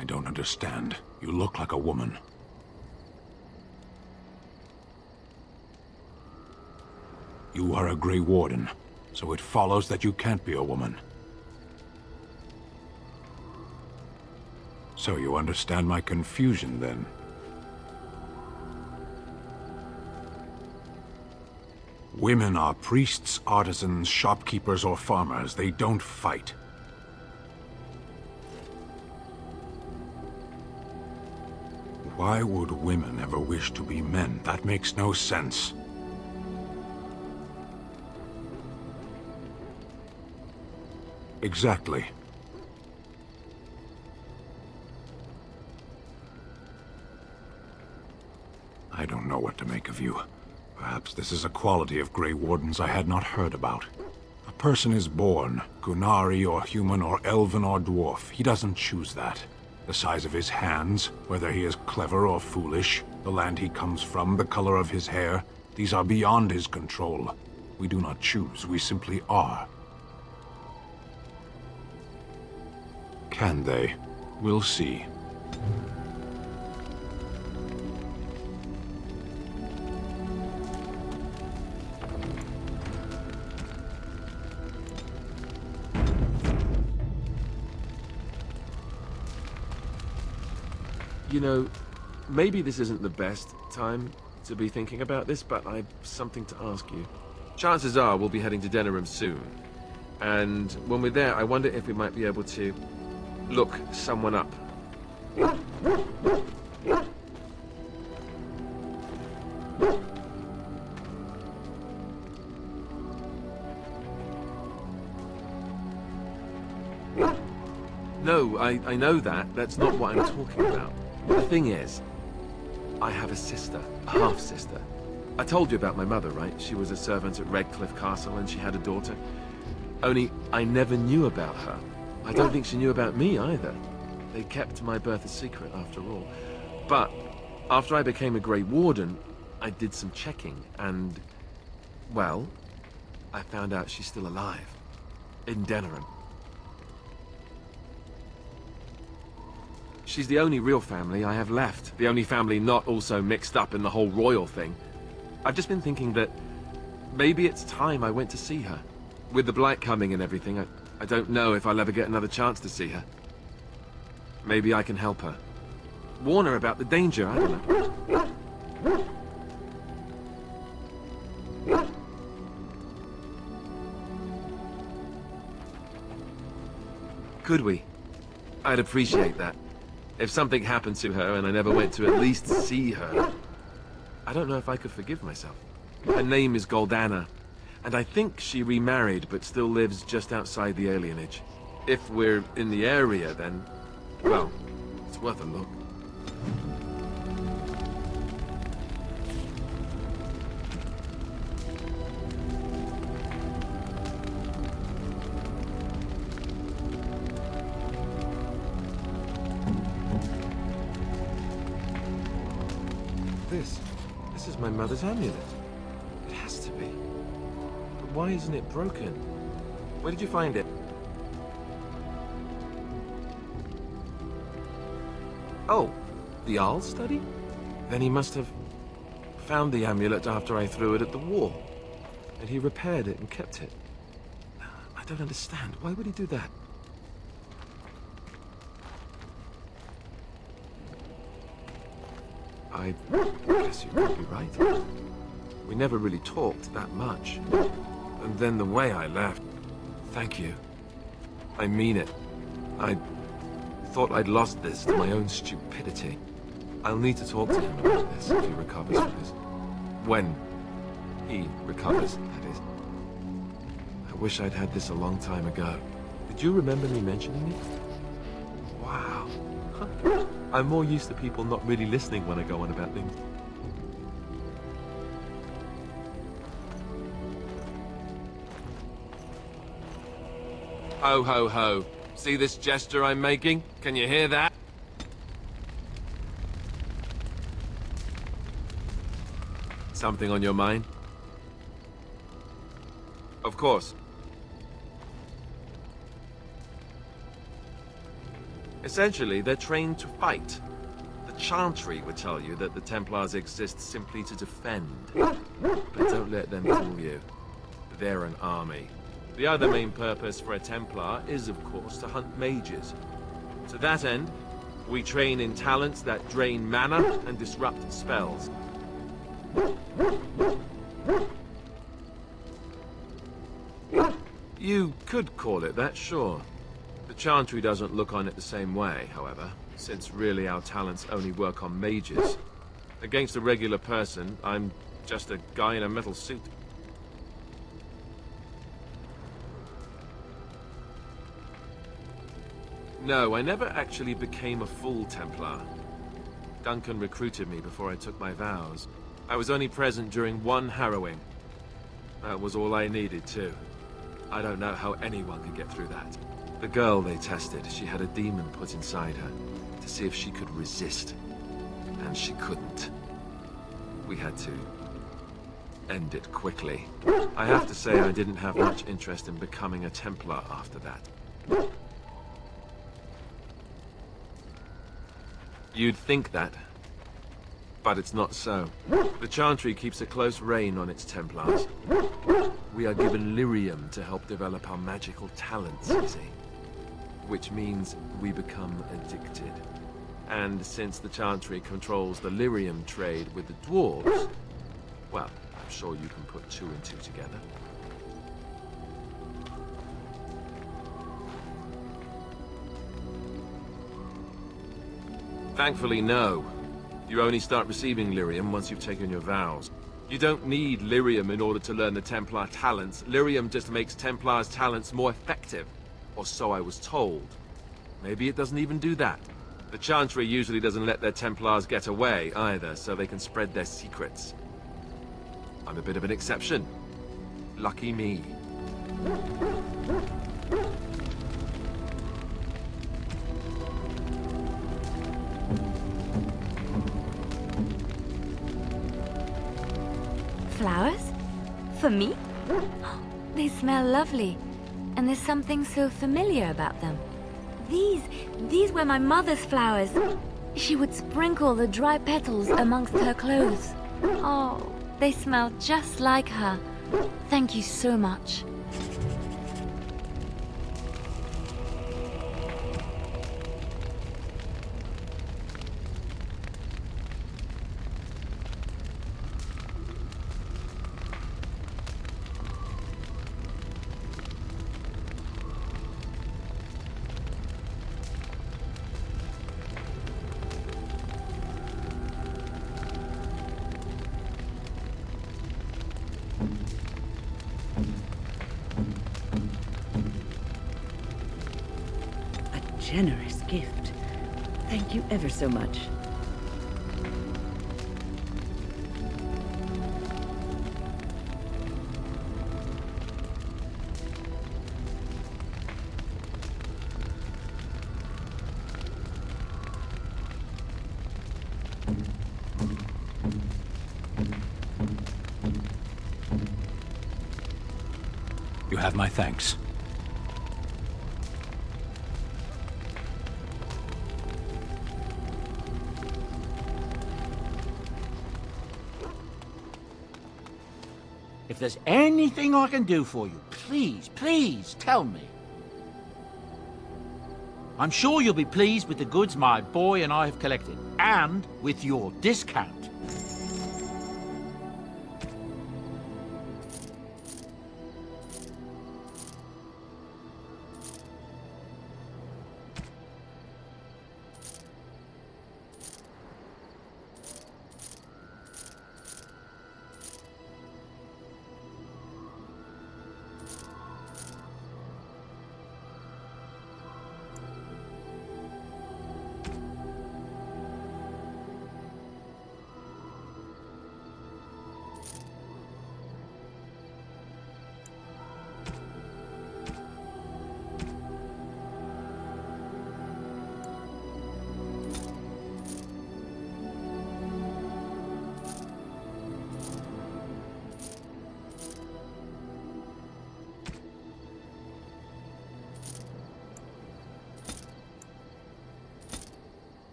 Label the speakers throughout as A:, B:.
A: I don't understand. You look like a woman. You are a Grey Warden, so it follows that you can't be a woman. So you understand my confusion, then? Women are priests, artisans, shopkeepers, or farmers. They don't fight. Why would women ever wish to be men? That makes no sense. Exactly. I don't know what to make of you. Perhaps this is a quality of Grey Wardens I had not heard about. A person is born, Gunari or human or elven or dwarf. He doesn't choose that. The size of his hands, whether he is clever or foolish, the land he comes from, the color of his hair, these are beyond his control. We do not choose, we simply are. Can they? We'll see.
B: You know, maybe this isn't the best time to be thinking about this, but I've something to ask you. Chances are we'll be heading to Denerim soon. And when we're there, I wonder if we might be able to look someone up. No, I know that. That's not what I'm talking about. The thing is, I have a sister, a half-sister. I told you about my mother, right? She was a servant at Redcliffe Castle and she had a daughter. Only, I never knew about her. I don't think she knew about me either. They kept my birth a secret after all. But, after I became a Grey Warden, I did some checking and, well, I found out she's still alive. In Denerim. She's the only real family I have left. The only family not also mixed up in the whole royal thing. I've just been thinking that maybe it's time I went to see her. With the blight coming and everything, I don't know if I'll ever get another chance to see her. Maybe I can help her. Warn her about the danger, I don't know. Could we? I'd appreciate that. If something happened to her and I never went to at least see her, I don't know if I could forgive myself. Her name is Goldana, and I think she remarried but still lives just outside the alienage. If we're in the area, then, well, it's worth a look. This is my mother's amulet. It has to be. But why isn't it broken? Where did you find it? Oh, the Arl study? Then he must have found the amulet after I threw it at the wall. And he repaired it and kept it. I don't understand. Why would he do that? I guess you could be right. We never really talked that much. And then the way I left... Thank you. I mean it. I thought I'd lost this to my own stupidity. I'll need to talk to him about this if he recovers from this. When he recovers, that is. I wish I'd had this a long time ago. Did you remember me mentioning it? Wow. Huh. I'm more used to people not really listening when I go on about things. Ho, ho, ho. See this gesture I'm making? Can you hear that? Something on your mind? Of course. Essentially, they're trained to fight. The Chantry would tell you that the Templars exist simply to defend. But don't let them fool you. They're an army. The other main purpose for a Templar is, of course, to hunt mages. To that end, we train in talents that drain mana and disrupt spells. You could call it that, sure. The Chantry doesn't look on it the same way, however, since really our talents only work on mages. Against a regular person, I'm just a guy in a metal suit. No, I never actually became a full Templar. Duncan recruited me before I took my vows. I was only present during one harrowing. That was all I needed, too. I don't know how anyone could get through that. The girl they tested, she had a demon put inside her to see if she could resist. And she couldn't. We had to end it quickly. I have to say I didn't have much interest in becoming a Templar after that. You'd think that, but it's not so. The Chantry keeps a close rein on its Templars. We are given lyrium to help develop our magical talents, you see. Which means we become addicted. And since the Chantry controls the lyrium trade with the dwarves, well, I'm sure you can put two and two together. Thankfully, no. You only start receiving lyrium once you've taken your vows. You don't need lyrium in order to learn the Templar talents. Lyrium just makes Templar's talents more effective. Or so I was told. Maybe it doesn't even do that. The Chantry usually doesn't let their Templars get away either, so they can spread their secrets. I'm a bit of an exception. Lucky me.
C: Flowers? For me? They smell lovely, and there's something so familiar about them. These were my mother's flowers. She would sprinkle the dry petals amongst her clothes. Oh, they smell just like her. Thank you so much.
D: Generous gift. Thank you ever so much.
A: You have my thanks.
E: If there's anything I can do for you, please tell me. I'm sure you'll be pleased with the goods my boy and I have collected, and with your discount.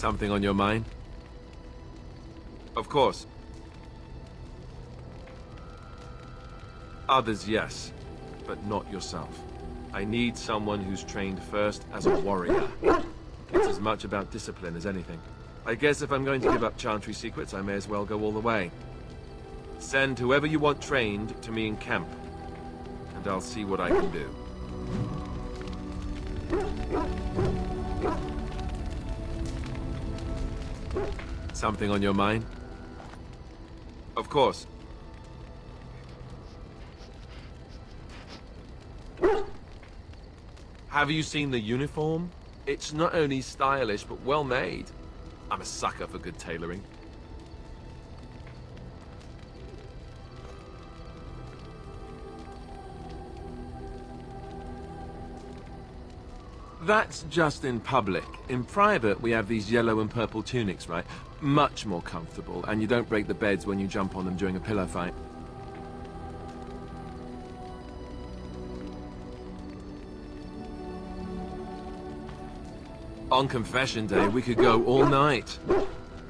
B: Something on your mind? Of course. Others, yes, but not yourself. I need someone who's trained first as a warrior. It's as much about discipline as anything. I guess if I'm going to give up Chantry secrets, I may as well go all the way. Send whoever you want trained to me in camp, and I'll see what I can do. Something on your mind? Of course. Have you seen the uniform? It's not only stylish, but well made. I'm a sucker for good tailoring. That's just in public. In private, we have these yellow and purple tunics, right? Much more comfortable, and you don't break the beds when you jump on them during a pillow fight. On confession day, we could go all night.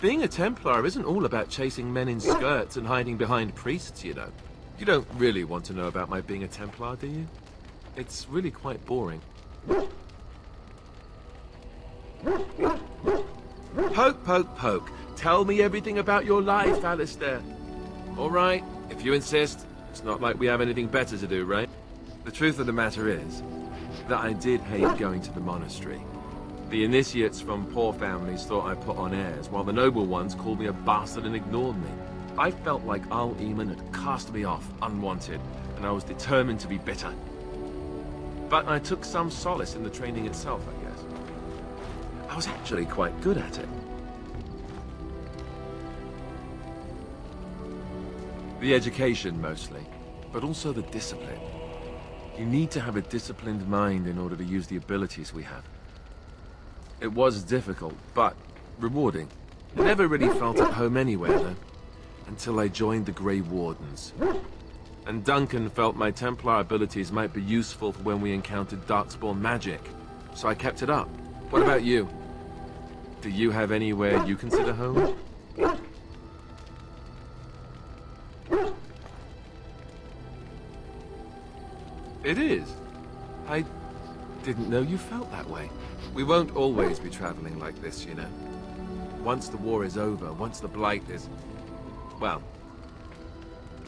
B: Being a Templar isn't all about chasing men in skirts and hiding behind priests, you know. You don't really want to know about my being a Templar, do you? It's really quite boring. Poke, poke, poke. Tell me everything about your life, Alistair. All right, if you insist. It's not like we have anything better to do, right? The truth of the matter is that I did hate going to the monastery. The initiates from poor families thought I put on airs, while the noble ones called me a bastard and ignored me. I felt like Al Eamon had cast me off, unwanted, and I was determined to be bitter. But I took some solace in the training itself, I guess. I was actually quite good at it. The education, mostly, but also the discipline. You need to have a disciplined mind in order to use the abilities we have. It was difficult, but rewarding. I never really felt at home anywhere, though, until I joined the Grey Wardens. And Duncan felt my Templar abilities might be useful for when we encountered Darkspawn magic, so I kept it up. What about you? Do you have anywhere you consider home? It is. I didn't know you felt that way. We won't always be traveling like this, you know. Once the war is over, once the Blight is... well,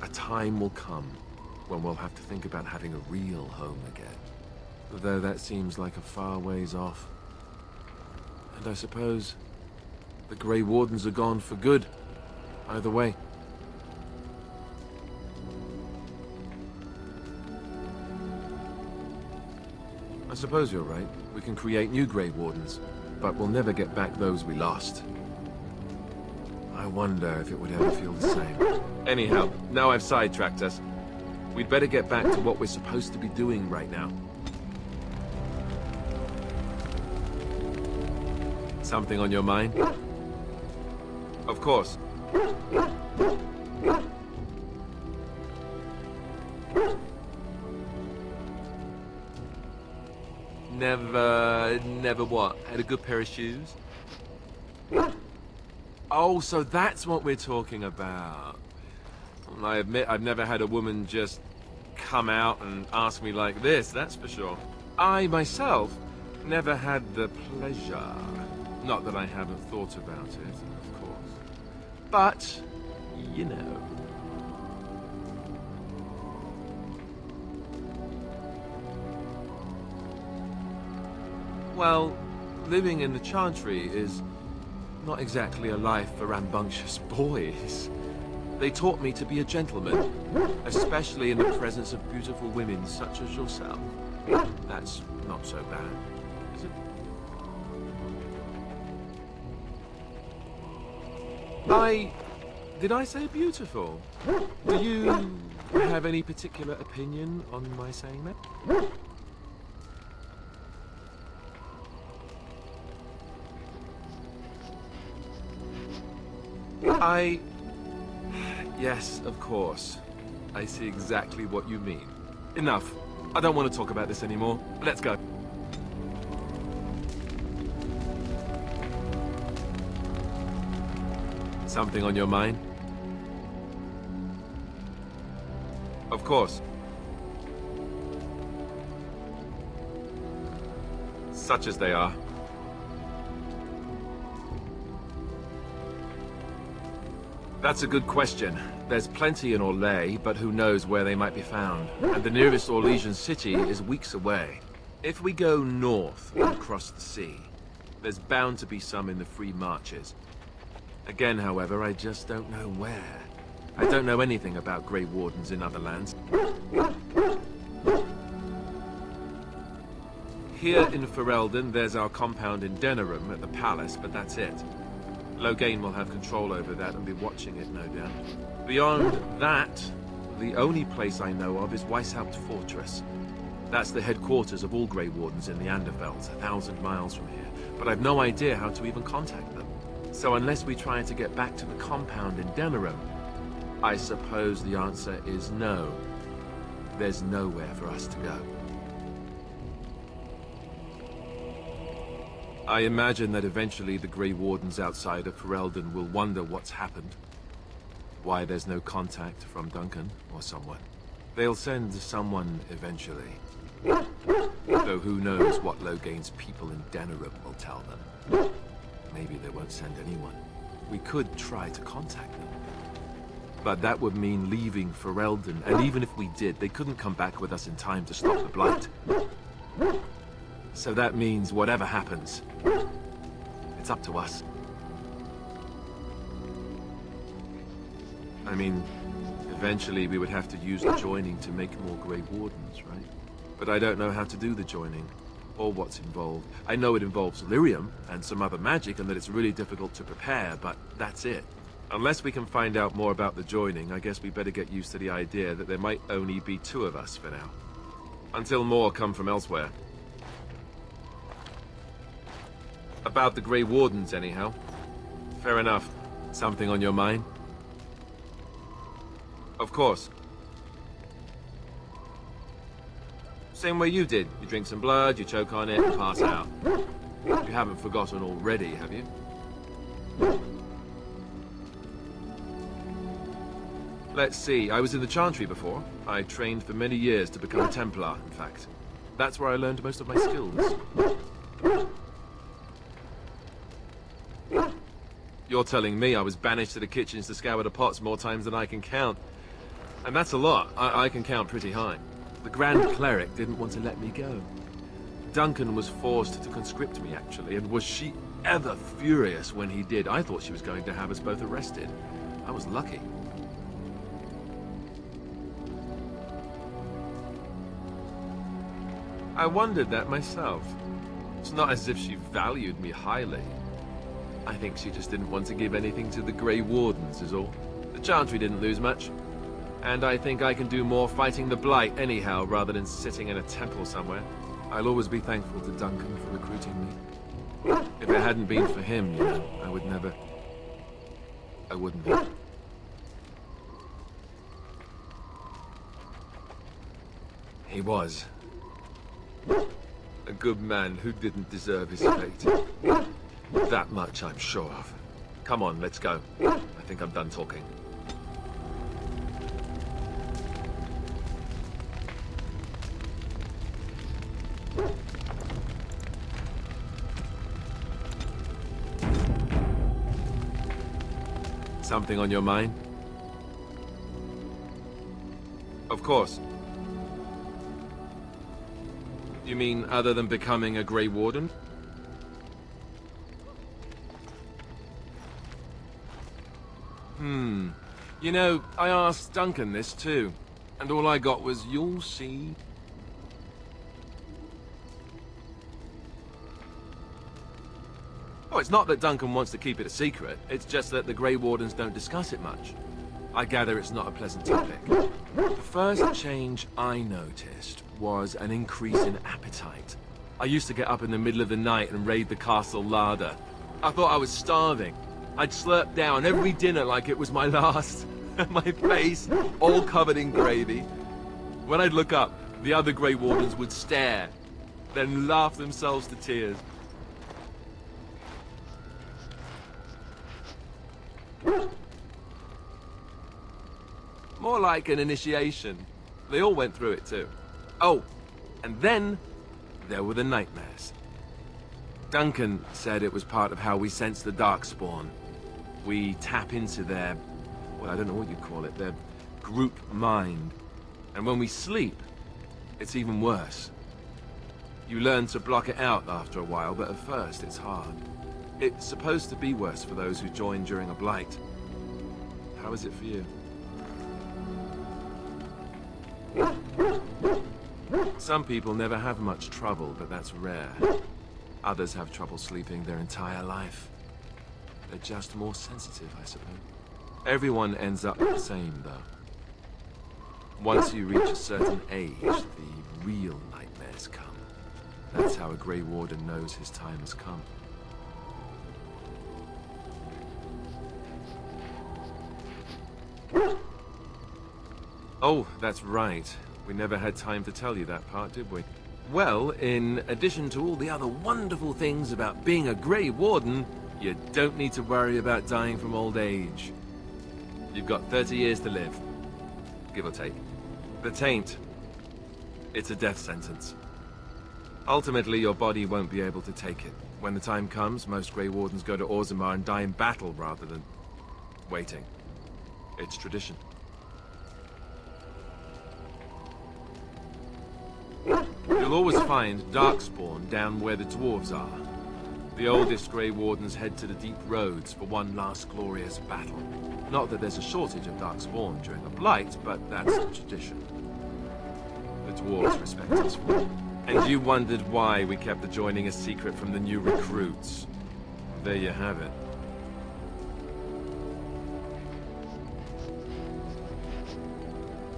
B: a time will come when we'll have to think about having a real home again. Though that seems like a far ways off. And I suppose the Grey Wardens are gone for good, either way. I suppose you're right. We can create new Grey Wardens, but we'll never get back those we lost. I wonder if it would ever feel the same. Anyhow, now I've sidetracked us. We'd better get back to what we're supposed to be doing right now. Something on your mind? Of course. Never what? Had a good pair of shoes? Oh, so that's what we're talking about. I admit I've never had a woman just come out and ask me like this, that's for sure. I, myself, never had the pleasure. Not that I haven't thought about it, of course. But, you know. Well, living in the Chantry is not exactly a life for rambunctious boys. They taught me to be a gentleman, especially in the presence of beautiful women such as yourself. That's not so bad, is it? Did I say beautiful? Do you have any particular opinion on my saying that? Yes, of course. I see exactly what you mean. Enough. I don't want to talk about this anymore. Let's go. Something on your mind? Of course. Such as they are. That's a good question. There's plenty in Orlais, but who knows where they might be found. And the nearest Orlesian city is weeks away. If we go north and cross the sea, there's bound to be some in the Free Marches. Again, however, I just don't know where. I don't know anything about Grey Wardens in other lands. Here in Ferelden, there's our compound in Denerim at the palace, but that's it. Loghain will have control over that and be watching it, no doubt. Beyond that, the only place I know of is Weishaupt Fortress. That's the headquarters of all Grey Wardens in the Anderveldt, 1,000 miles from here. But I've no idea how to even contact them. So unless we try to get back to the compound in Denerim, I suppose the answer is no. There's nowhere for us to go. I imagine that eventually the Grey Wardens outside of Ferelden will wonder what's happened. Why there's no contact from Duncan or someone. They'll send someone eventually. Though who knows what Loghain's people in Denerim will tell them. Maybe they won't send anyone. We could try to contact them. But that would mean leaving Ferelden, and even if we did, they couldn't come back with us in time to stop the Blight. So that means whatever happens, it's up to us. I mean, eventually we would have to use the joining to make more Grey Wardens, right? But I don't know how to do the joining, or what's involved. I know it involves lyrium and some other magic, and that it's really difficult to prepare, but that's it. Unless we can find out more about the joining, I guess we better get used to the idea that there might only be 2 of us for now. Until more come from elsewhere. About the Grey Wardens, anyhow. Fair enough. Something on your mind? Of course. Same way you did. You drink some blood, you choke on it, and pass out. You haven't forgotten already, have you? Let's see, I was in the Chantry before. I trained for many years to become a Templar, in fact. That's where I learned most of my skills. You're telling me I was banished to the kitchens to scour the pots more times than I can count. And that's a lot. I can count pretty high. The Grand Cleric didn't want to let me go. Duncan was forced to conscript me, actually, and was she ever furious when he did. I thought she was going to have us both arrested. I was lucky. I wondered that myself. It's not as if she valued me highly. I think she just didn't want to give anything to the Grey Wardens, is all. The Chantry didn't lose much. And I think I can do more fighting the Blight anyhow, rather than sitting in a temple somewhere. I'll always be thankful to Duncan for recruiting me. If it hadn't been for him, you know, I wouldn't be. He was. A good man who didn't deserve his fate. That much I'm sure of. Come on, let's go. I think I'm done talking. Something on your mind? Of course. You mean other than becoming a Grey Warden? You know, I asked Duncan this too, and all I got was, "You'll see." Oh, it's not that Duncan wants to keep it a secret, it's just that the Grey Wardens don't discuss it much. I gather it's not a pleasant topic. The first change I noticed was an increase in appetite. I used to get up in the middle of the night and raid the castle larder. I thought I was starving. I'd slurp down every dinner like it was my last. My face all covered in gravy. When I'd look up, the other Grey Wardens would stare, then laugh themselves to tears. More like an initiation. They all went through it too. Oh, and then there were the nightmares. Duncan said it was part of how we sense the Darkspawn. We tap into their, well, I don't know what you call it, their group mind. And when we sleep, it's even worse. You learn to block it out after a while, but at first it's hard. It's supposed to be worse for those who join during a blight. How is it for you? Some people never have much trouble, but that's rare. Others have trouble sleeping their entire life. They're just more sensitive, I suppose. Everyone ends up the same, though. Once you reach a certain age, the real nightmares come. That's how a Grey Warden knows his time has come. Oh, that's right. We never had time to tell you that part, did we? Well, in addition to all the other wonderful things about being a Grey Warden, you don't need to worry about dying from old age. You've got 30 years to live, give or take. The taint, it's a death sentence. Ultimately, your body won't be able to take it. When the time comes, most Grey Wardens go to Orzammar and die in battle rather than waiting. It's tradition. You'll always find Darkspawn down where the dwarves are. The oldest Grey Wardens head to the deep roads for one last glorious battle. Not that there's a shortage of Darkspawn during a blight, but that's the tradition. The dwarves respect us for it. And you wondered why we kept the joining a secret from the new recruits. There you have it.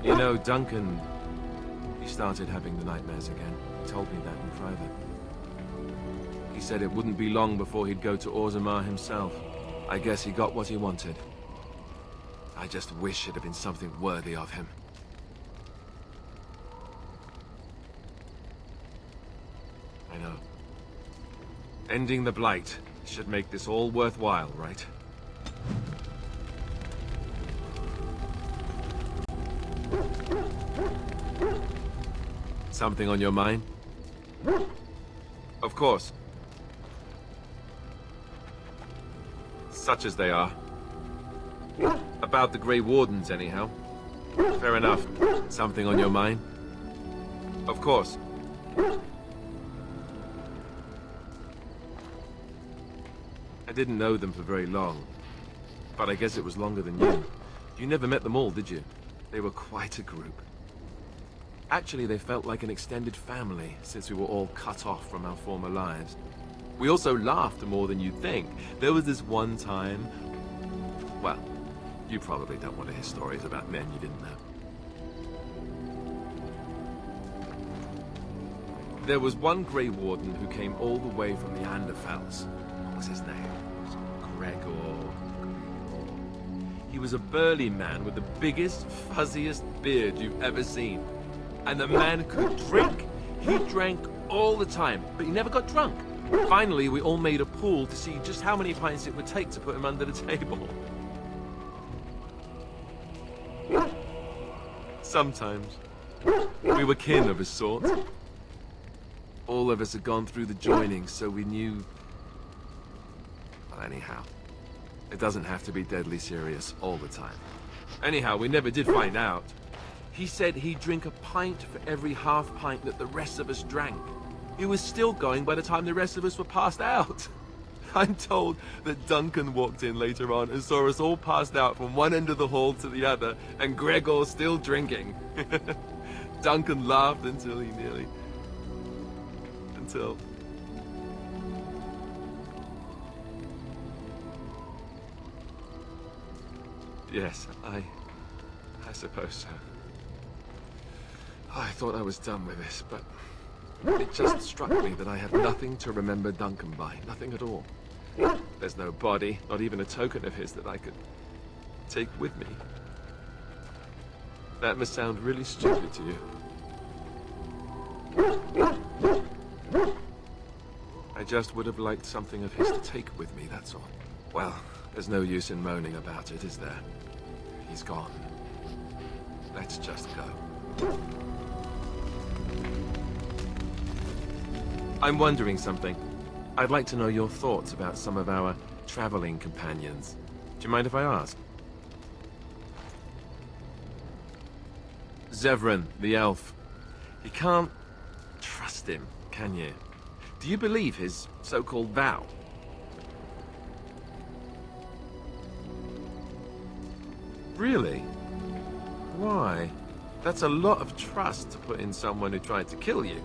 B: You know, Duncan, he started having the nightmares again. He told me that in private. He said it wouldn't be long before he'd go to Orzammar himself. I guess he got what he wanted. I just wish it had been something worthy of him. I know. Ending the blight should make this all worthwhile, right? Something on your mind? Of course. Such as they are. About the Grey Wardens, anyhow. Fair enough. Something on your mind? Of course. I didn't know them for very long, but I guess it was longer than you. You never met them all, did you? They were quite a group. Actually, they felt like an extended family, since we were all cut off from our former lives. We also laughed more than you'd think. There was this one time... Well, you probably don't want to hear stories about men you didn't know. There was one Grey Warden who came all the way from the Anderfells. What was his name? Gregor. He was a burly man with the biggest, fuzziest beard you've ever seen. And the man could drink. He drank all the time, but he never got drunk. Finally, we all made a pool to see just how many pints it would take to put him under the table. Sometimes. We were kin of a sort. All of us had gone through the joining, so we knew... Well, anyhow. It doesn't have to be deadly serious all the time. Anyhow, we never did find out. He said he'd drink a pint for every half pint that the rest of us drank. He was still going by the time the rest of us were passed out. I'm told that Duncan walked in later on and saw us all passed out from one end of the hall to the other, and Gregor still drinking. Duncan laughed until he nearly... Until... Yes, I suppose so. I thought I was done with this, but it just struck me that I have nothing to remember Duncan by. Nothing at all. There's no body, not even a token of his that I could take with me. That must sound really stupid to you. I just would have liked something of his to take with me, that's all. Well, there's no use in moaning about it, is there? He's gone. Let's just go. I'm wondering something. I'd like to know your thoughts about some of our traveling companions. Do you mind if I ask? Zevran, the elf. You can't trust him, can you? Do you believe his so-called vow? Really? Why? That's a lot of trust to put in someone who tried to kill you.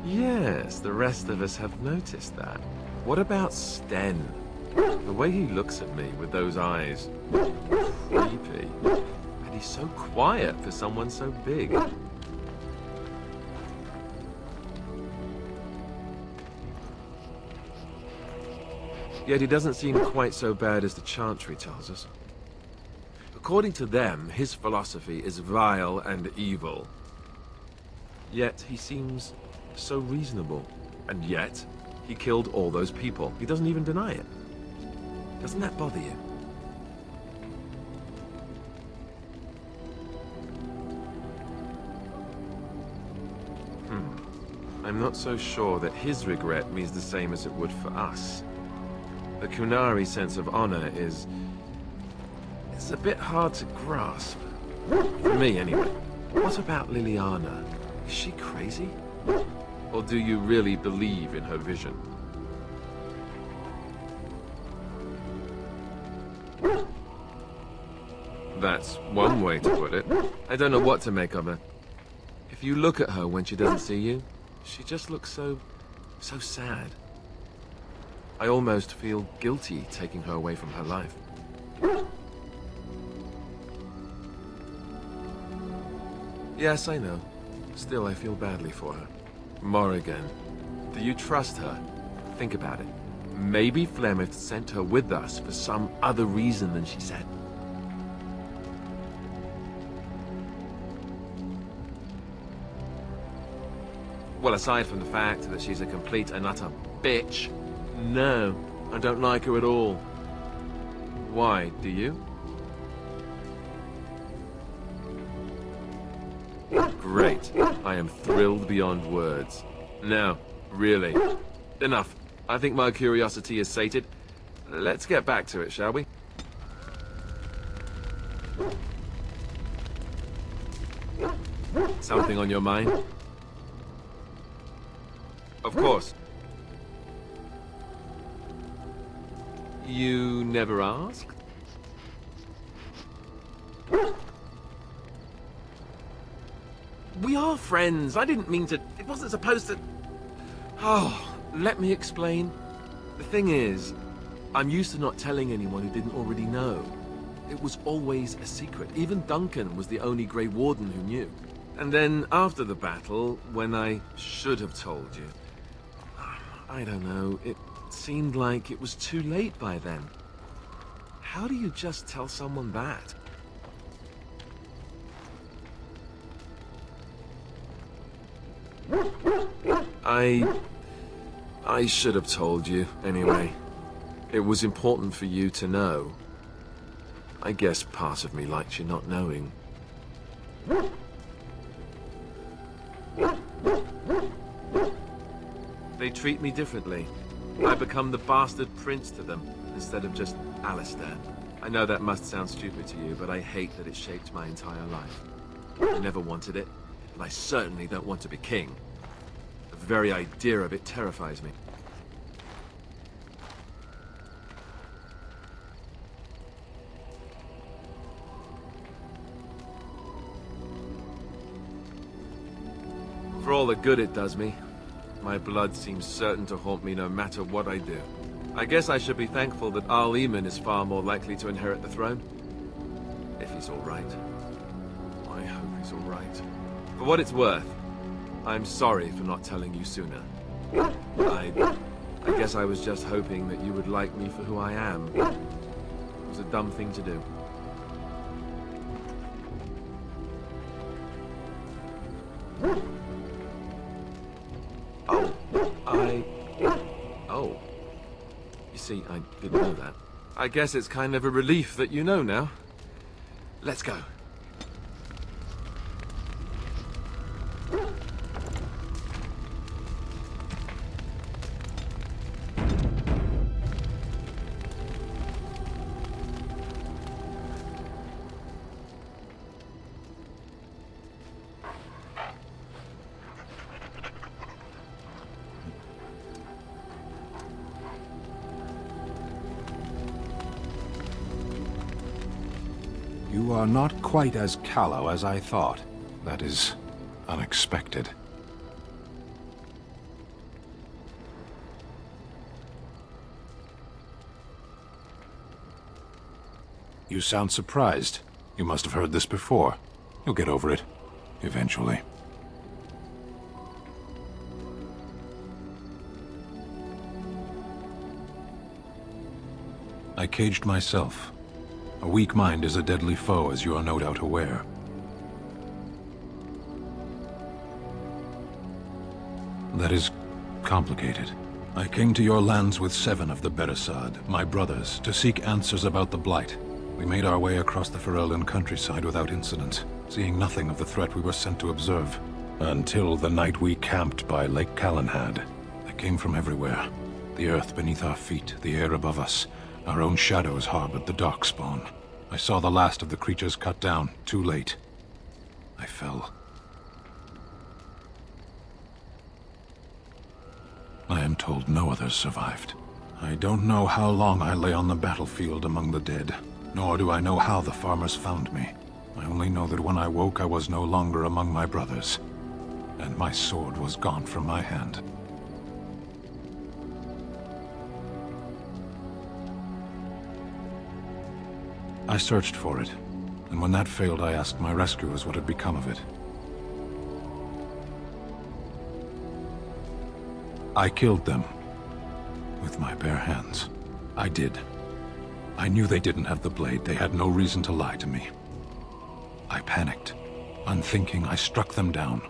B: Yes, the rest of us have noticed that. What about Sten? The way he looks at me with those eyes. Creepy. And he's so quiet for someone so big. Yet he doesn't seem quite so bad as the Chantry tells us. According to them, his philosophy is vile and evil. Yet he seems so reasonable. And yet, he killed all those people. He doesn't even deny it. Doesn't that bother you? I'm not so sure that his regret means the same as it would for us. The Qunari sense of honor is... it's a bit hard to grasp. For me, anyway. What about Liliana? Is she crazy? Or do you really believe in her vision? That's one way to put it. I don't know what to make of her. If you look at her when she doesn't see you, she just looks so sad. I almost feel guilty taking her away from her life. Yes, I know. Still, I feel badly for her. Morrigan, do you trust her? Think about it. Maybe Flemeth sent her with us for some other reason than she said. Well, aside from the fact that she's a complete and utter bitch, no, I don't like her at all. Why, do you? Great. I am thrilled beyond words. No, really. Enough. I think my curiosity is sated. Let's get back to it, shall we? Something on your mind? Of course. You never asked? We are friends. I didn't mean to... It wasn't supposed to... Oh, let me explain. The thing is, I'm used to not telling anyone who didn't already know. It was always a secret. Even Duncan was the only Grey Warden who knew. And then, after the battle, when I should have told you... I don't know, it seemed like it was too late by then. How do you just tell someone that? I should have told you, anyway. It was important for you to know. I guess part of me likes you not knowing. They treat me differently. I become the bastard prince to them, instead of just Alistair. I know that must sound stupid to you, but I hate that it shaped my entire life. I never wanted it, and I certainly don't want to be king. The very idea of it terrifies me. For all the good it does me, my blood seems certain to haunt me no matter what I do. I guess I should be thankful that Arl Eamon is far more likely to inherit the throne. If he's all right. I hope he's all right. For what it's worth, I'm sorry for not telling you sooner. I guess I was just hoping that you would like me for who I am. It was a dumb thing to do. Oh, Oh. You see, I didn't know that. I guess it's kind of a relief that you know now. Let's go.
A: You are not quite as callow as I thought. That is unexpected. You sound surprised. You must have heard this before. You'll get over it. Eventually. I caged myself. A weak mind is a deadly foe, as you are no doubt aware. That is complicated. I came to your lands with 7 of the Beresad, my brothers, to seek answers about the Blight. We made our way across the Ferelden countryside without incident, seeing nothing of the threat we were sent to observe. Until the night we camped by Lake Calenhad. They came from everywhere. The earth beneath our feet, the air above us. Our own shadows harbored the Darkspawn. I saw the last of the creatures cut down, too late. I fell. I am told no others survived. I don't know how long I lay on the battlefield among the dead, nor do I know how the farmers found me. I only know that when I woke I was no longer among my brothers, and my sword was gone from my hand. I searched for it, and when that failed, I asked my rescuers what had become of it. I killed them. With my bare hands. I did. I knew they didn't have the blade. They had no reason to lie to me. I panicked. Unthinking, I struck them down.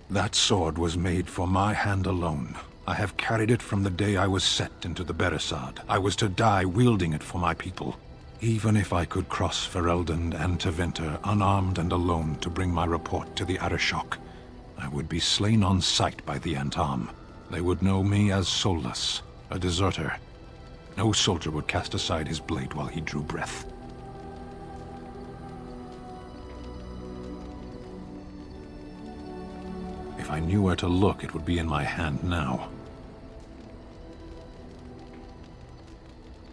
A: That sword was made for my hand alone. I have carried it from the day I was set into the Beresad. I was to die wielding it for my people. Even if I could cross Ferelden and Tevinter unarmed and alone to bring my report to the Arishok, I would be slain on sight by the Antam. They would know me as soulless, a deserter. No soldier would cast aside his blade while he drew breath. If I knew where to look, it would be in my hand now.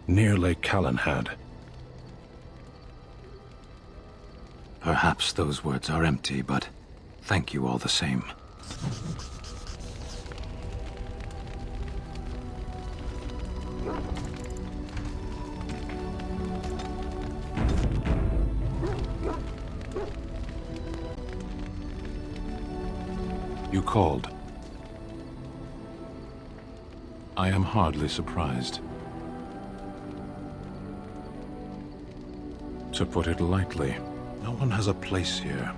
A: Near Lake Calenhad. Perhaps those words are empty, but thank you all the same. You called. I am hardly surprised. To put it lightly, no one has a place here.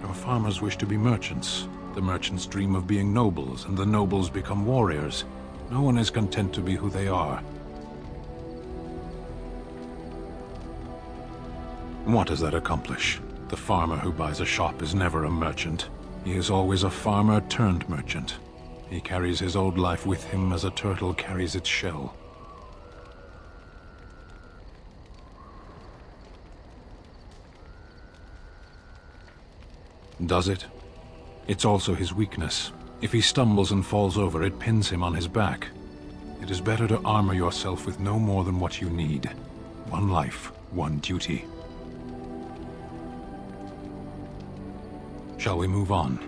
A: Our farmers wish to be merchants. The merchants dream of being nobles, and the nobles become warriors. No one is content to be who they are. What does that accomplish? The farmer who buys a shop is never a merchant. He is always a farmer turned merchant. He carries his old life with him as a turtle carries its shell. Does it? It's also his weakness. If he stumbles and falls over, it pins him on his back. It is better to armor yourself with no more than what you need. One life, one duty. Shall we move on?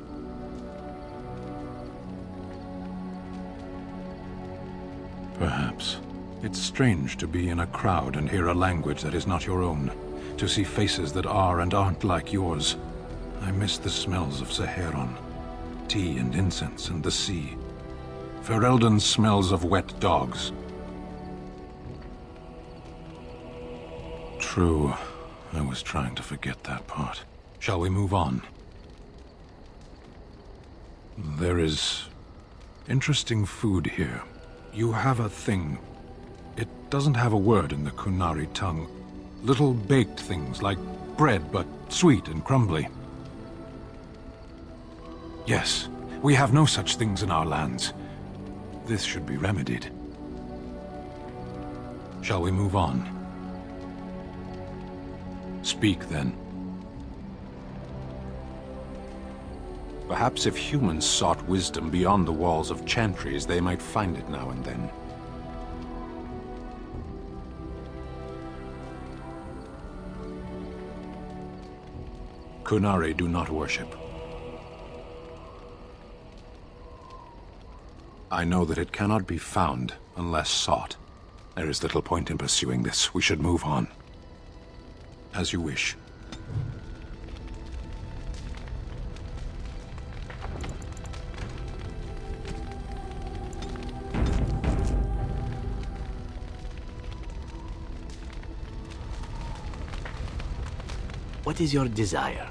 A: Perhaps. It's strange to be in a crowd and hear a language that is not your own. To see faces that are and aren't like yours. I miss the smells of Saharon. Tea and incense and the sea. Ferelden smells of wet dogs. True. I was trying to forget that part. Shall we move on? There is interesting food here. You have a thing. It doesn't have a word in the Kunari tongue. Little baked things like bread, but sweet and crumbly. Yes, we have no such things in our lands. This should be remedied. Shall we move on? Speak, then. Perhaps if humans sought wisdom beyond the walls of chantries, they might find it now and then. Kunari do not worship. I know that it cannot be found unless sought. There is little point in pursuing this. We should move on. As you wish.
F: What is your desire?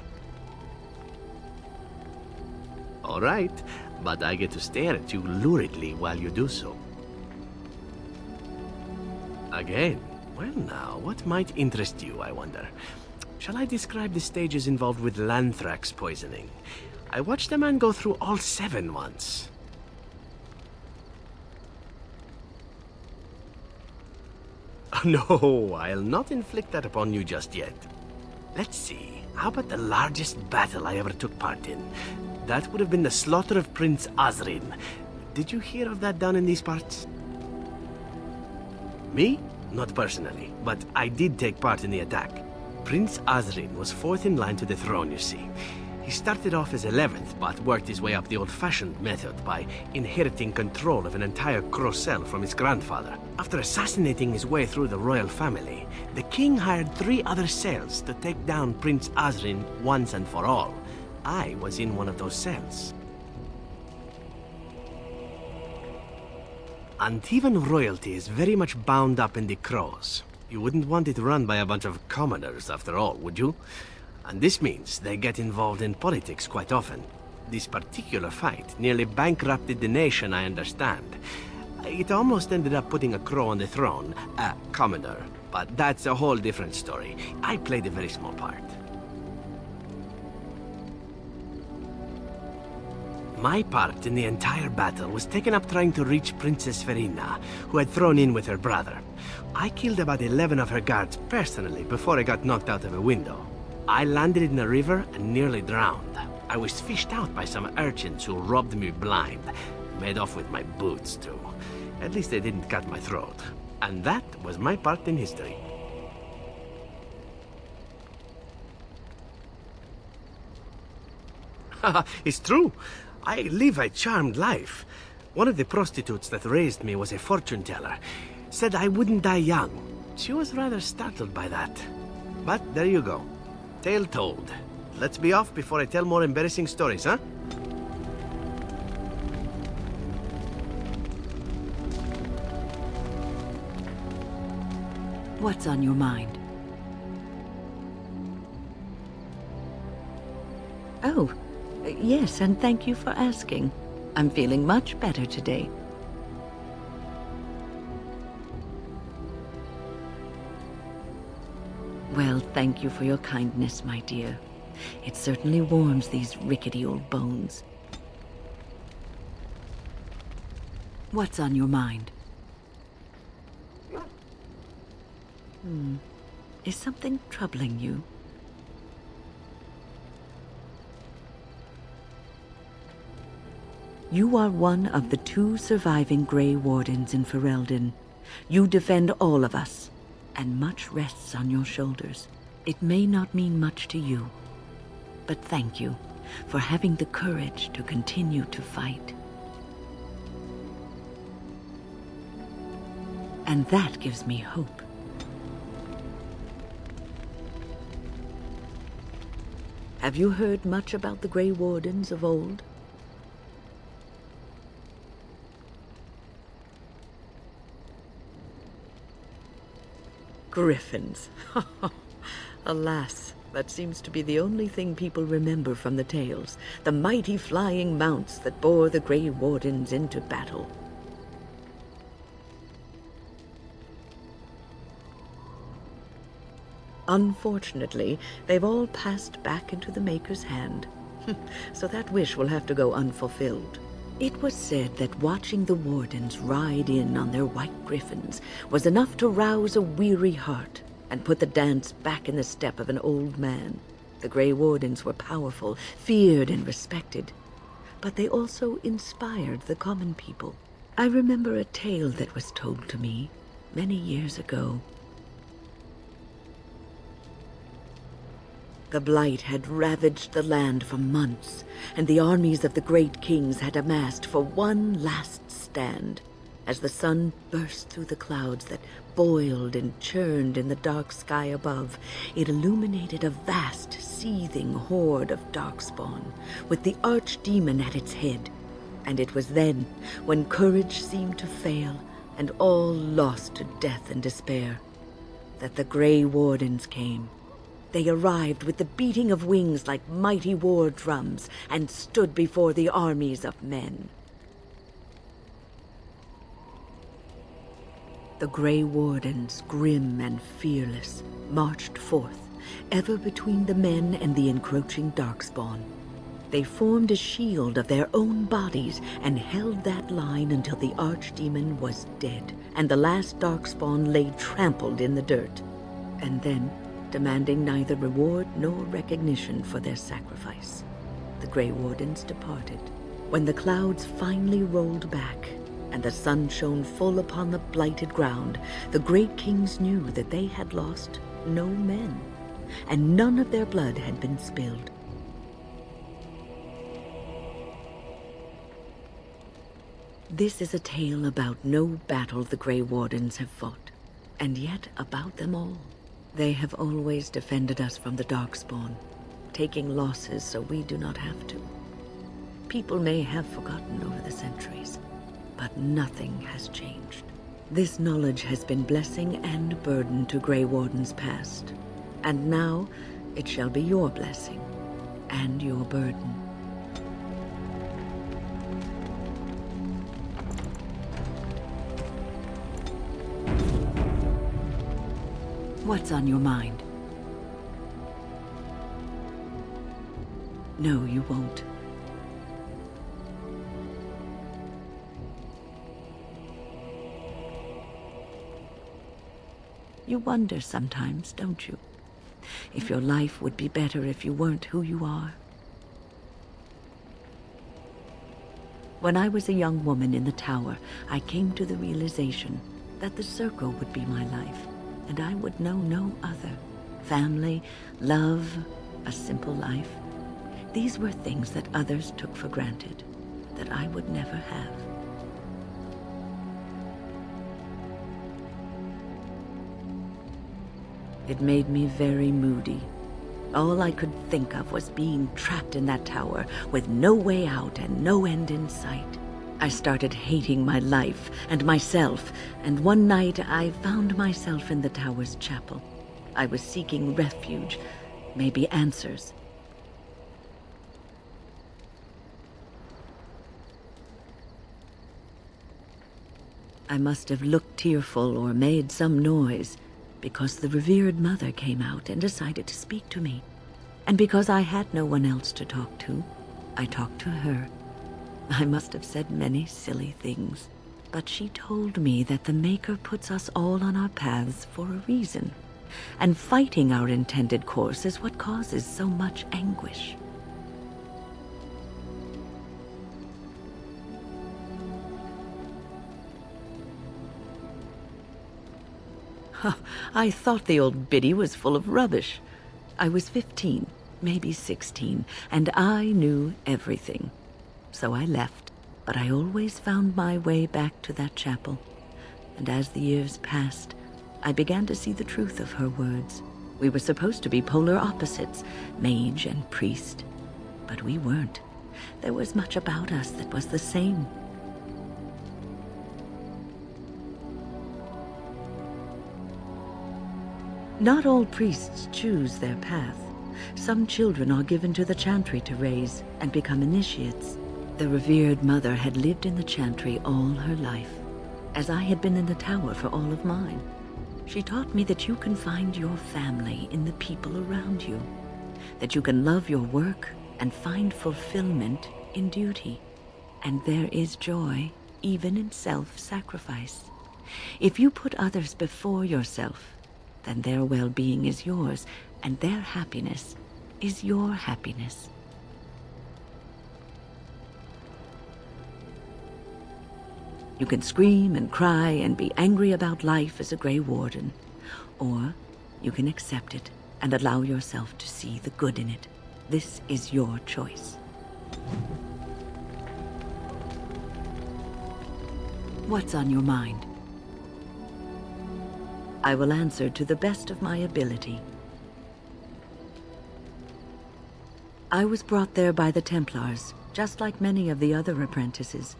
F: All right, but I get to stare at you luridly while you do so. Again? Well now, what might interest you, I wonder? Shall I describe the stages involved with Lanthrax poisoning? I watched a man go through all 7 once. No, I'll not inflict that upon you just yet. Let's see, how about the largest battle I ever took part in? That would have been the slaughter of Prince Azrin. Did you hear of that down in these parts? Me? Not personally, but I did take part in the attack. Prince Azrin was 4th in line to the throne, you see. He started off as 11th, but worked his way up the old-fashioned method by inheriting control of an entire Crocel from his grandfather. After assassinating his way through the royal family, the king hired 3 other cells to take down Prince Azrin once and for all. I was in one of those cells. Antivan royalty is very much bound up in the Crows. You wouldn't want it run by a bunch of commoners, after all, would you? And this means they get involved in politics quite often. This particular fight nearly bankrupted the nation, I understand. It almost ended up putting a Crow on the throne, a commoner. But that's a whole different story. I played a very small part. My part in the entire battle was taken up trying to reach Princess Verina, who had thrown in with her brother. I killed about 11 of her guards personally before I got knocked out of a window. I landed in a river and nearly drowned. I was fished out by some urchins who robbed me blind. Made off with my boots, too. At least they didn't cut my throat. And that was my part in history. Haha, it's true. I live a charmed life. One of the prostitutes that raised me was a fortune teller. Said I wouldn't die young. She was rather startled by that. But there you go. Tale told. Let's be off before I tell more embarrassing stories, huh?
D: What's on your mind? Oh, yes, and thank you for asking. I'm feeling much better today. Well, thank you for your kindness, my dear. It certainly warms these rickety old bones. What's on your mind? Is something troubling you? You are one of the 2 surviving Grey Wardens in Ferelden. You defend all of us, and much rests on your shoulders. It may not mean much to you, but thank you for having the courage to continue to fight. And that gives me hope. Have you heard much about the Grey Wardens of old? Griffins. Alas, that seems to be the only thing people remember from the tales. The mighty flying mounts that bore the Grey Wardens into battle. Unfortunately, they've all passed back into the Maker's hand. So that wish will have to go unfulfilled. It was said that watching the Wardens ride in on their white griffins was enough to rouse a weary heart and put the dance back in the step of an old man. The Grey Wardens were powerful, feared and respected, but they also inspired the common people. I remember a tale that was told to me many years ago. The Blight had ravaged the land for months, and the armies of the great kings had amassed for one last stand. As the sun burst through the clouds that boiled and churned in the dark sky above, it illuminated a vast, seething horde of darkspawn, with the archdemon at its head. And it was then, when courage seemed to fail, and all lost to death and despair, that the Grey Wardens came. They arrived with the beating of wings like mighty war drums and stood before the armies of men. The Grey Wardens, grim and fearless, marched forth, ever between the men and the encroaching darkspawn. They formed a shield of their own bodies and held that line until the archdemon was dead and the last darkspawn lay trampled in the dirt. And then, demanding neither reward nor recognition for their sacrifice, the Grey Wardens departed. When the clouds finally rolled back and the sun shone full upon the blighted ground, the great kings knew that they had lost no men, and none of their blood had been spilled. This is a tale about no battle the Grey Wardens have fought, and yet about them all. They have always defended us from the Darkspawn, taking losses so we do not have to. People may have forgotten over the centuries, but nothing has changed. This knowledge has been blessing and burden to Grey Wardens past, and now it shall be your blessing and your burden. What's on your mind? No, you won't. You wonder sometimes, don't you? If your life would be better if you weren't who you are. When I was a young woman in the tower, I came to the realization that the circle would be my life, and I would know no other. Family, love, a simple life. These were things that others took for granted, that I would never have. It made me very moody. All I could think of was being trapped in that tower with no way out and no end in sight. I started hating my life and myself, and one night I found myself in the tower's chapel. I was seeking refuge, maybe answers. I must have looked tearful or made some noise, because the revered mother came out and decided to speak to me. And because I had no one else to talk to, I talked to her. I must have said many silly things, but she told me that the Maker puts us all on our paths for a reason, and fighting our intended course is what causes so much anguish. I thought the old biddy was full of rubbish. I was 15, maybe 16, and I knew everything. So I left, but I always found my way back to that chapel. And as the years passed, I began to see the truth of her words. We were supposed to be polar opposites, mage and priest, but we weren't. There was much about us that was the same. Not all priests choose their path. Some children are given to the chantry to raise and become initiates. The revered mother had lived in the chantry all her life, as I had been in the tower for all of mine. She taught me that you can find your family in the people around you, that you can love your work and find fulfillment in duty. And there is joy even in self-sacrifice. If you put others before yourself, then their well-being is yours, and their happiness is your happiness. You can scream and cry and be angry about life as a Grey Warden, or you can accept it and allow yourself to see the good in it. This is your choice. What's on your mind? I will answer to the best of my ability. I was brought there by the Templars, just like many of the other apprentices.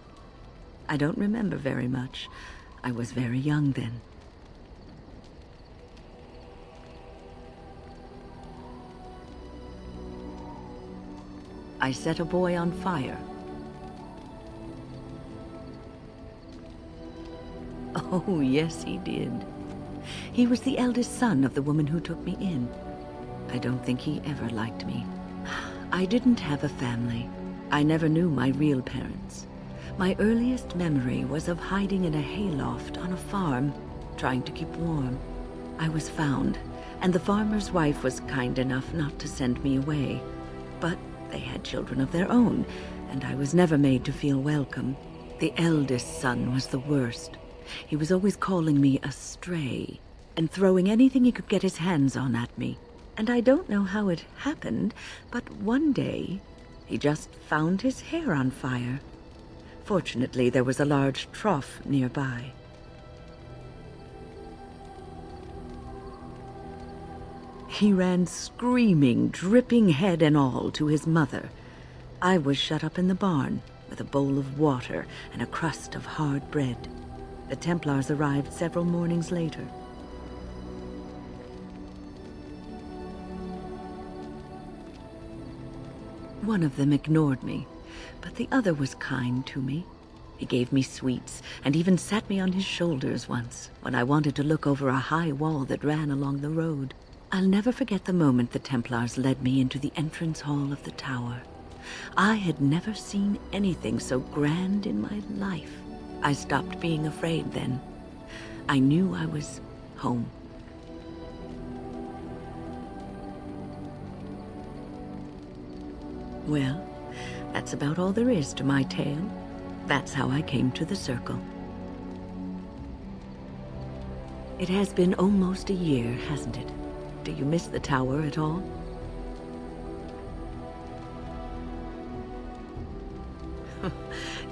D: I don't remember very much. I was very young then. I set a boy on fire. Oh, yes, he did. He was the eldest son of the woman who took me in. I don't think he ever liked me. I didn't have a family. I never knew my real parents. My earliest memory was of hiding in a hayloft on a farm, trying to keep warm. I was found, and the farmer's wife was kind enough not to send me away. But they had children of their own, and I was never made to feel welcome. The eldest son was the worst. He was always calling me a stray, and throwing anything he could get his hands on at me. And I don't know how it happened, but one day, he just found his hair on fire. Fortunately, there was a large trough nearby. He ran screaming, dripping head and all, to his mother. I was shut up in the barn with a bowl of water and a crust of hard bread. The Templars arrived several mornings later. One of them ignored me, but the other was kind to me. He gave me sweets and even sat me on his shoulders once when I wanted to look over a high wall that ran along the road. I'll never forget the moment the Templars led me into the entrance hall of the tower. I had never seen anything so grand in my life. I stopped being afraid then. I knew I was home. Well, that's about all there is to my tale. That's how I came to the Circle. It has been almost a year, hasn't it? Do you miss the tower at all?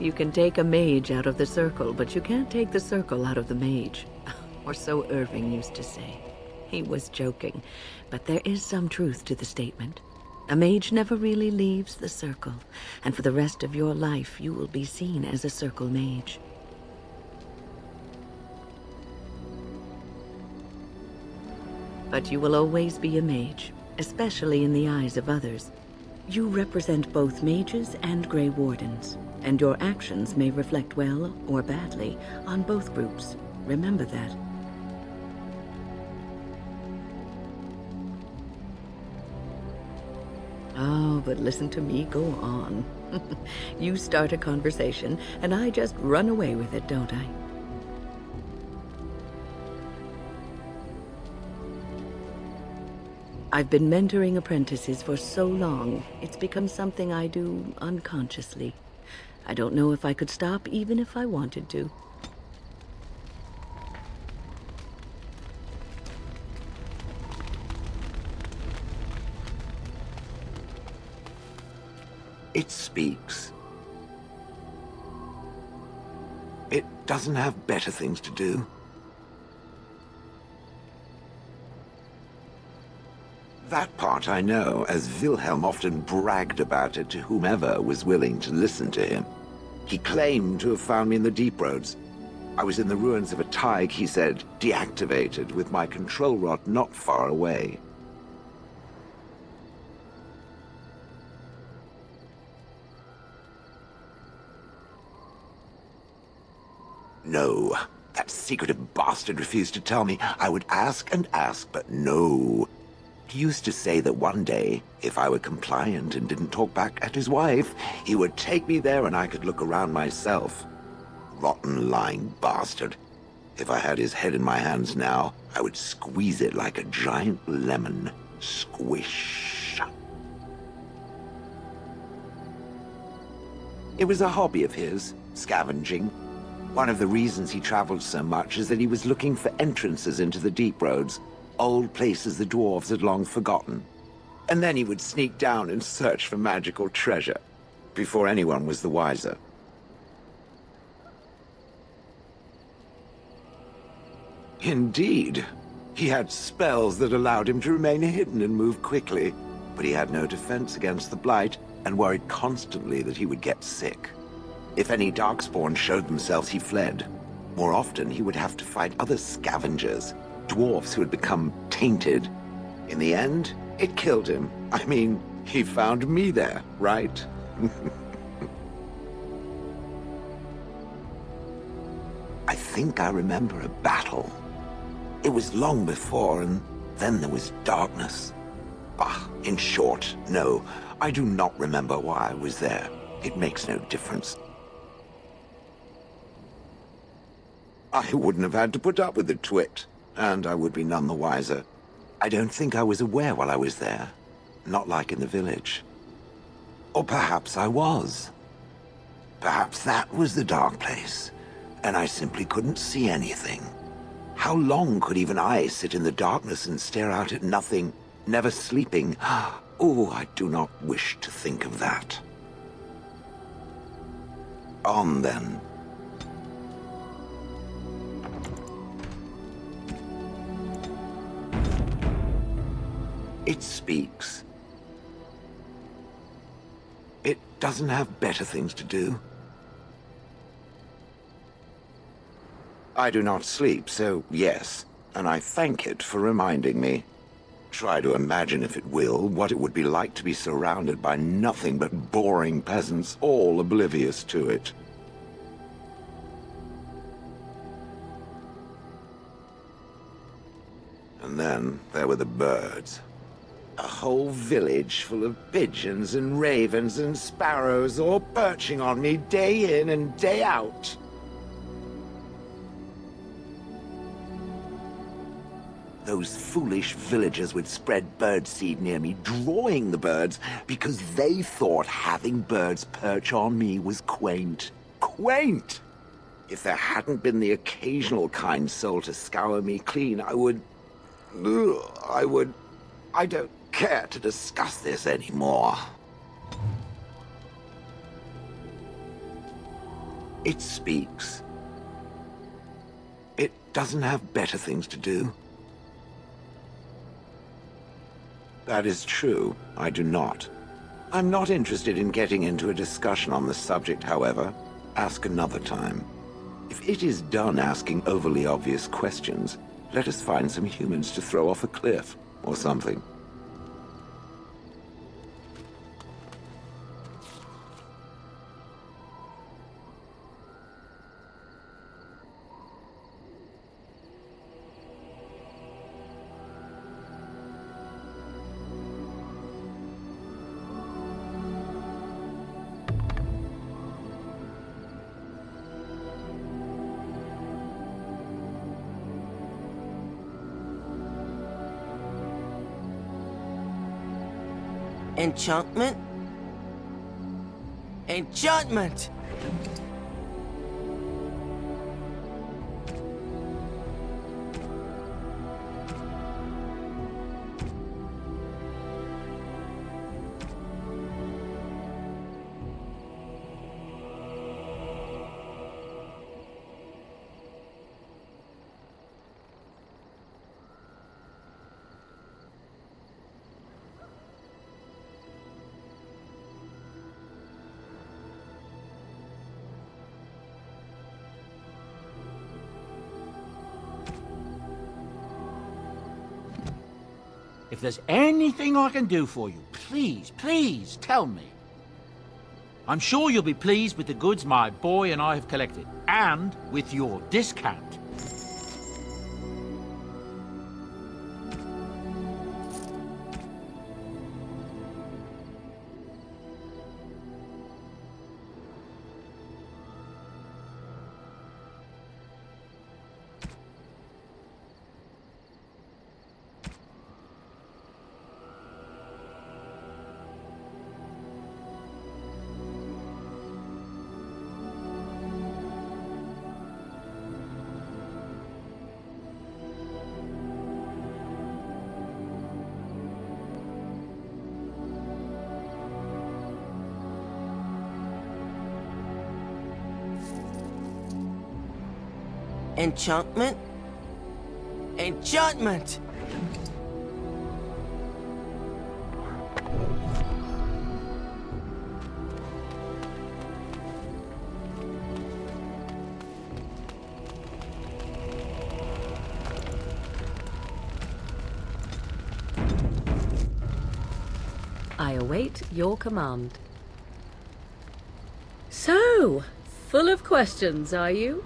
D: You can take a mage out of the Circle, but you can't take the Circle out of the mage. Or so Irving used to say. He was joking, but there is some truth to the statement. A mage never really leaves the Circle, and for the rest of your life you will be seen as a Circle mage. But you will always be a mage, especially in the eyes of others. You represent both mages and Grey Wardens, and your actions may reflect well or badly on both groups. Remember that. Oh, but listen to me go on. You start a conversation, and I just run away with it, don't I? I've been mentoring apprentices for so long, it's become something I do unconsciously. I don't know if I could stop even if I wanted to.
G: It speaks. It doesn't have better things to do. That part I know, as Wilhelm often bragged about it to whomever was willing to listen to him. He claimed to have found me in the deep roads. I was in the ruins of a Tig, he said, deactivated, with my control rod not far away. No, that secretive bastard refused to tell me. I would ask and ask, but no. He used to say that one day, if I were compliant and didn't talk back at his wife, he would take me there and I could look around myself. Rotten, lying bastard. If I had his head in my hands now, I would squeeze it like a giant lemon. Squish. It was a hobby of his, scavenging. One of the reasons he traveled so much is that he was looking for entrances into the deep roads, old places the dwarves had long forgotten. And then he would sneak down and search for magical treasure, before anyone was the wiser. Indeed. He had spells that allowed him to remain hidden and move quickly, but he had no defense against the blight and worried constantly that he would get sick. If any darkspawn showed themselves, he fled. More often, he would have to fight other scavengers, dwarves who had become tainted. In the end, it killed him. I mean, he found me there, right? I think I remember a battle. It was long before, and then there was darkness. Ah, in short, no, I do not remember why I was there. It makes no difference. I wouldn't have had to put up with the twit, and I would be none the wiser. I don't think I was aware while I was there. Not like in the village. Or perhaps I was. Perhaps that was the dark place, and I simply couldn't see anything. How long could even I sit in the darkness and stare out at nothing, never sleeping? Oh, I do not wish to think of that. On then. It speaks. It doesn't have better things to do. I do not sleep, so yes, and I thank it for reminding me. Try to imagine, if it will, what it would be like to be surrounded by nothing but boring peasants, all oblivious to it. And then there were the birds. A whole village full of pigeons and ravens and sparrows all perching on me day in and day out. Those foolish villagers would spread birdseed near me, drawing the birds, because they thought having birds perch on me was quaint. Quaint! If there hadn't been the occasional kind soul to scour me clean, I don't care to discuss this anymore. It speaks. It doesn't have better things to do. That is true. I do not. I'm not interested in getting into a discussion on the subject, however. Ask another time. If it is done asking overly obvious questions, let us find some humans to throw off a cliff, or something.
H: Enchantment? Enchantment!
E: If there's anything I can do for you, please, please tell me. I'm sure you'll be pleased with the goods my boy and I have collected, and with your discount.
H: Enchantment? Enchantment!
I: I await your command. So, full of questions, are you?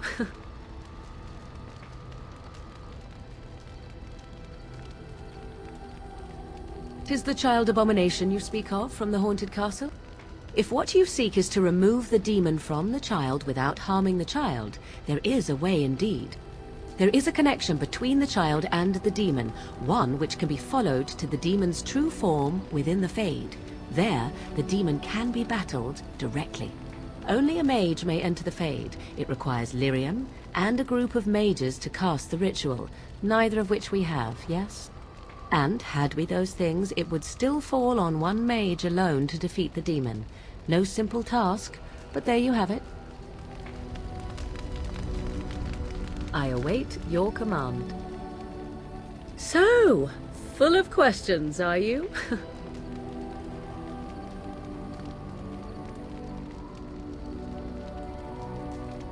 I: 'Tis the child abomination you speak of from the haunted castle? If what you seek is to remove the demon from the child without harming the child, there is a way indeed. There is a connection between the child and the demon, one which can be followed to the demon's true form within the Fade. There, the demon can be battled directly. Only a mage may enter the Fade. It requires lyrium and a group of mages to cast the ritual, neither of which we have, yes? And, had we those things, it would still fall on one mage alone to defeat the demon. No simple task, but there you have it. I await your command. So, full of questions, are you?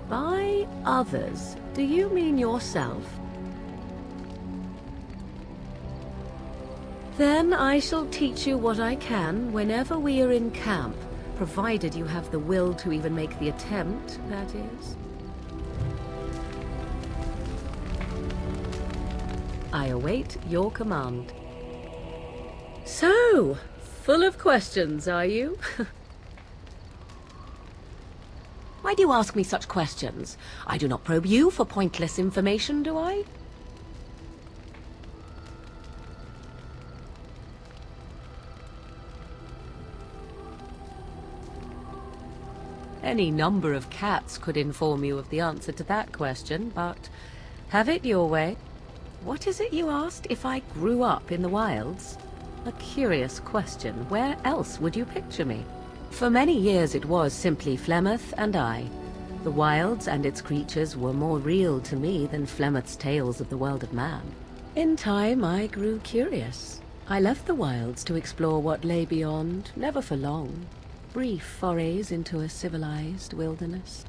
I: By others, do you mean yourself? Then I shall teach you what I can whenever we are in camp, provided you have the will to even make the attempt, that is. I await your command. So, full of questions, are you? Why do you ask me such questions? I do not probe you for pointless information, do I? Any number of cats could inform you of the answer to that question, but have it your way. What is it you asked? If I grew up in the wilds? A curious question. Where else would you picture me? For many years it was simply Flemeth and I. The wilds and its creatures were more real to me than Flemeth's tales of the world of man. In time I grew curious. I left the wilds to explore what lay beyond, never for long. Brief forays into a civilized wilderness.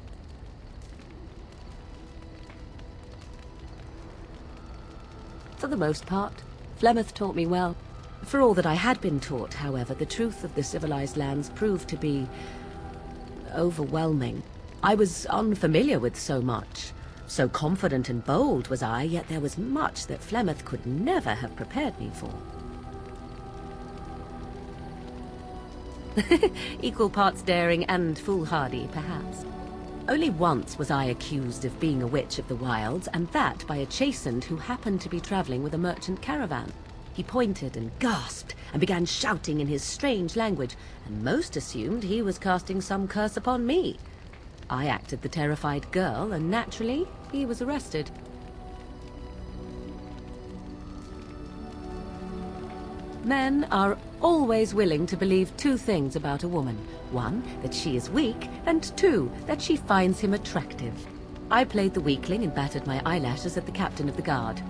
I: For the most part, Flemeth taught me well. For all that I had been taught, however, the truth of the civilized lands proved to be overwhelming. I was unfamiliar with so much. So confident and bold was I, yet there was much that Flemeth could never have prepared me for. Equal parts daring and foolhardy, perhaps. Only once was I accused of being a witch of the wilds, and that by a chastened who happened to be traveling with a merchant caravan. He pointed and gasped, and began shouting in his strange language, and most assumed he was casting some curse upon me. I acted the terrified girl, and naturally, he was arrested. Men are always willing to believe two things about a woman. One, that she is weak, and two, that she finds him attractive. I played the weakling and battered my eyelashes at the captain of the guard.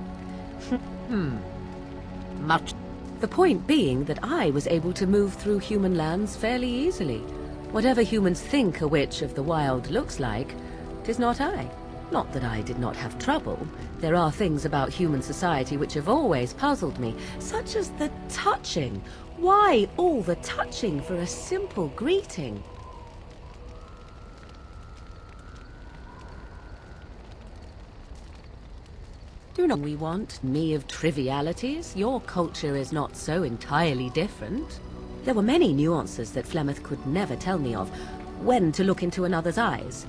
I: Much. The point being that I was able to move through human lands fairly easily. Whatever humans think a witch of the wild looks like, 'tis not I. Not that I did not have trouble. There are things about human society which have always puzzled me, such as the touching. Why all the touching for a simple greeting? Do not we want me of trivialities? Your culture is not so entirely different. There were many nuances that Flemeth could never tell me of. When to look into another's eyes,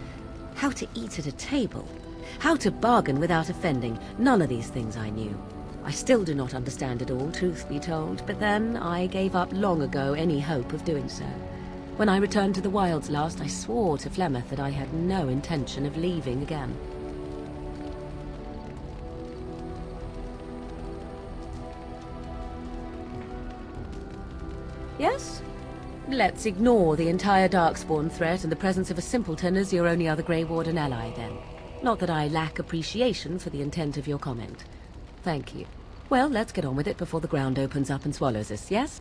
I: how to eat at a table, how to bargain without offending. None of these things I knew. I still do not understand it all, truth be told, but then I gave up long ago any hope of doing so. When I returned to the wilds last, I swore to Flemeth that I had no intention of leaving again. Yes? Let's ignore the entire Darkspawn threat and the presence of a simpleton as your only other Grey Warden ally, then. Not that I lack appreciation for the intent of your comment. Thank you. Well, let's get on with it before the ground opens up and swallows us, yes?